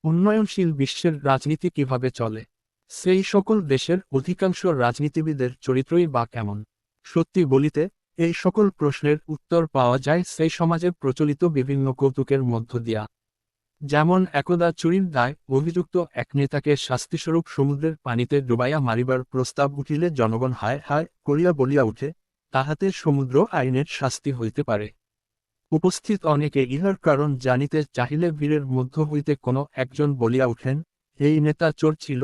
উন্নয়নশীল বিশ্বের রাজনীতি কিভাবে চলে? সেই সকল দেশের অধিকাংশ রাজনীতিবিদের চরিত্রই বা কেমন? সত্যি বলিতে, এই সকল প্রশ্নের উত্তর পাওয়া যায় সেই সমাজে প্রচলিত বিভিন্ন কৌতুকের মধ্য দিয়া। যেমন একদা চুরির দায় অভিযুক্ত এক নেতাকে শাস্তিস্বরূপ সমুদ্রের পানিতে ডুবাইয়া মারিবার প্রস্তাব উঠিলে জনগণ হায় হায় করিয়া বলিয়া উঠে, তাহাতে সমুদ্র আইনের শাস্তি হইতে পারে। উপস্থিত অনেকে ইহার কারণ জানিতে চাহিলে ভিড়ের মধ্য হইতে কোনো একজন বলিয়া উঠেন, এই নেতা চোর ছিল,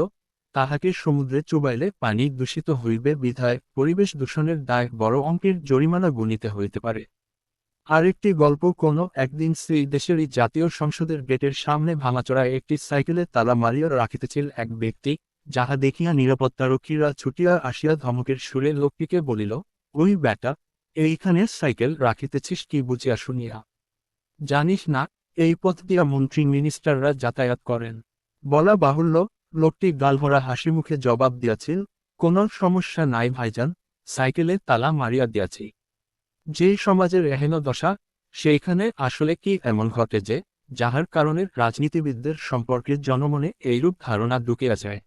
তাহাকে সমুদ্রে চুবাইলে পানি দূষিত হইবে বিধায় পরিবেশ দূষণের দায় বড় অঙ্কের জরিমানা গুনিতে হইতে পারে। আরেকটি গল্প, কোনো একদিন সেই দেশেরই জাতীয় সংসদের গেটের সামনে ভাঙাচোরায় একটি সাইকেলে তালা মারিয়া রাখিতেছিল এক ব্যক্তি, যাহা দেখিয়া নিরাপত্তারক্ষীরা ছুটিয়া আসিয়া ধমকের সুরে লোকটিকে বলিল, ওই ব্যাটা, এইখানে সাইকেল রাখিতেছিস কি বুঝিয়া শুনিয়া? জানিস না, এই পথ দিয়া মন্ত্রী মিনিস্টাররা যাতায়াত করেন? বলা বাহুল্য, লোকটি গালভরা হাসি মুখে জবাব দিয়াছিল, কোনো সমস্যা নাই ভাইজান, সাইকেলে তালা মারিয়া দিয়াছি। যে সমাজের এহেন দশা, সেইখানে আসলে কি এমন ঘটে যে, যাহার কারণে রাজনীতিবিদদের সম্পর্কে জনমনে এইরূপ ধারণা ঢুকিয়া যায়?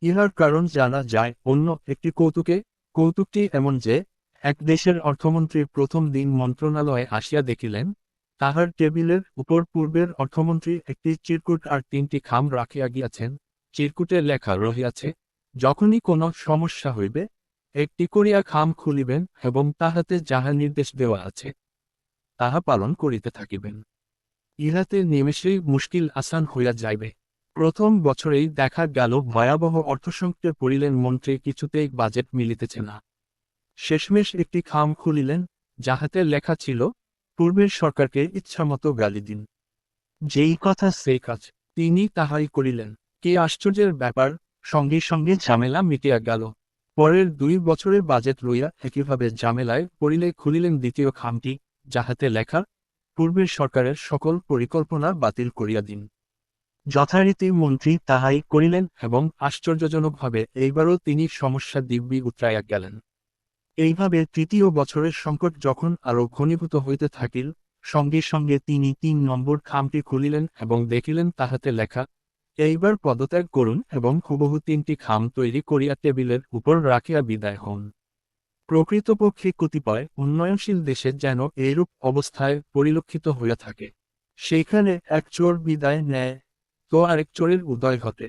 ইহার কারণ জানা যায় অন্য একটি কৌতুকে। কৌতুকটি এমন যে, এক দেশের অর্থমন্ত্রী প্রথম দিন মন্ত্রণালয়ে আসিয়া দেখিলেন, তাহার টেবিলের উপর পূর্বের অর্থমন্ত্রী একটি চিরকুট আর 3টি খাম রাখিয়া গিয়াছেন। চিরকুটে লেখা রহিয়াছে, যখনই কোনো সমস্যা হইবে, একটি করিয়া খাম খুলিবেন এবং তাহাতে যাহা নির্দেশ দেওয়া আছে, তাহা পালন করিতে থাকিবেন। ইহাতে নিমেষেই মুশকিল আসান হইয়া যাইবে। প্রথম বছরেই দেখা গেল ভয়াবহ অর্থসংকটে পড়িলেন মন্ত্রী, কিছুতেই বাজেট মিলিতেছে না। শেষমেশ একটি খাম খুলিলেন, যাহাতে লেখা ছিল, পূর্বের সরকারকে ইচ্ছামতো গালি দিন। যেই কথা সেই কাজ, তিনি তাহাই করিলেন। কি আশ্চর্যের ব্যাপার, সঙ্গে সঙ্গে ঝামেলা মিটিয়া গেল। পরের 2 বছরে বাজেট লইয়া একইভাবে ঝামেলায় পড়িলে খুলিলেন দ্বিতীয় খামটি, যাহাতে লেখা, পূর্বের সরকারের সকল পরিকল্পনা বাতিল করিয়া দিন। যথারীতি মন্ত্রী তাহাই করিলেন এবং আশ্চর্যজনকভাবে এইবারও তিনি সমস্যা দিব্যি উতরাইয়া গেলেন। এইভাবে তৃতীয় বছরের সংকট যখন আরো ঘনীভূত হইতে থাকিল, সঙ্গে সঙ্গে তিনি 3 নম্বর খামটি খুলিলেন এবং দেখিলেন তাহাতে লেখা, এইবার পদত্যাগ করুন এবং হুবহু 3টি খাম তৈরি করিয়া টেবিলের উপর রাখিয়া বিদায় হন। প্রকৃতপক্ষে কতিপয় উন্নয়নশীল দেশে যেন এইরূপ অবস্থায় পরিলক্ষিত হইয়া থাকে। সেইখানে এক চোর বিদায় নেয়, তো আরেক চোরের উদয় ঘটে।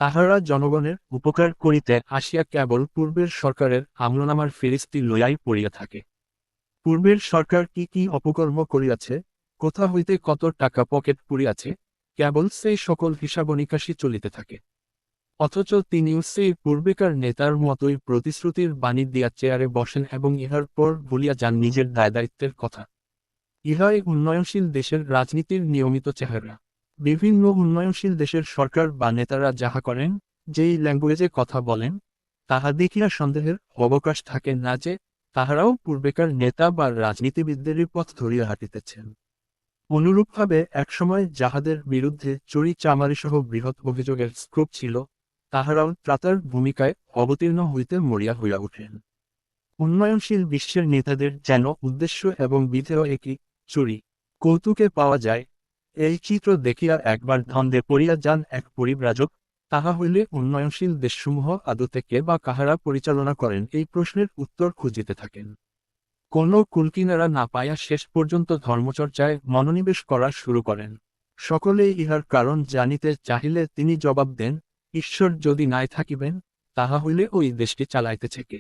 তাহারা জনগণের উপকার করিতে আসিয়া কেবল পূর্বের সরকারের আমলনামার ফেরিস্তি লইয়াই পড়িয়া থাকে। পূর্বের সরকার কি কি অপকর্ম করিয়াছে, কোথা হইতে কত টাকা পকেট পুরিয়াছে, কেবল সেই সকল হিসাব নিকাশি চলিতে থাকে। অথচ তিনিও সেই পূর্বেকার নেতার মতোই প্রতিশ্রুতির বাণী দিয়া চেয়ারে বসেন এবং ইহার পর ভুলিয়া যান নিজের দায়দায়িত্বের কথা। ইহাই উন্নয়নশীল দেশের রাজনীতির নিয়মিত চেহারা। বিভিন্ন উন্নয়নশীল দেশের সরকার বা নেতারা যাহা করেন, যেই ল্যাঙ্গুয়েজে কথা বলেন, তাহা দেখিয়া সন্দেহের অবকাশ থাকে না যে, তাহারাও পূর্বেকার নেতা বা রাজনীতিবিদদেরই পথ ধরিয়া হাঁটিতেছেন। অনুরূপভাবে একসময় যাহাদের বিরুদ্ধে চুরি চামারিসহ বৃহৎ অভিযোগের স্ক্রোপ ছিল, তাহারাও ত্রাতার ভূমিকায় অবতীর্ণ হইতে মরিয়া হইয়া ওঠেন। উন্নয়নশীল বিশ্বের নেতাদের যেন উদ্দেশ্য এবং বিধেয় একই, চুরি। কৌতুকে পাওয়া যায়, এই চিত্র দেখিয়া একবার ধন্দে পড়িয়া যান এক পরিব্রাজক, তাহা হইলে উন্নয়নশীল দেশসমূহ আদতে কে বা কাহারা পরিচালনা করেন এই প্রশ্নের উত্তর খুঁজিতে থাকেন। কোনো কুলকিনারা না পাইয়া শেষ পর্যন্ত ধর্মচর্চায় মনোনিবেশ করা শুরু করেন। সকলেই ইহার কারণ জানিতে চাহিলে তিনি জবাব দেন, ঈশ্বর যদি নাই থাকিবেন, তাহা হইলে ওই দেশটি চালাইতেছে কে?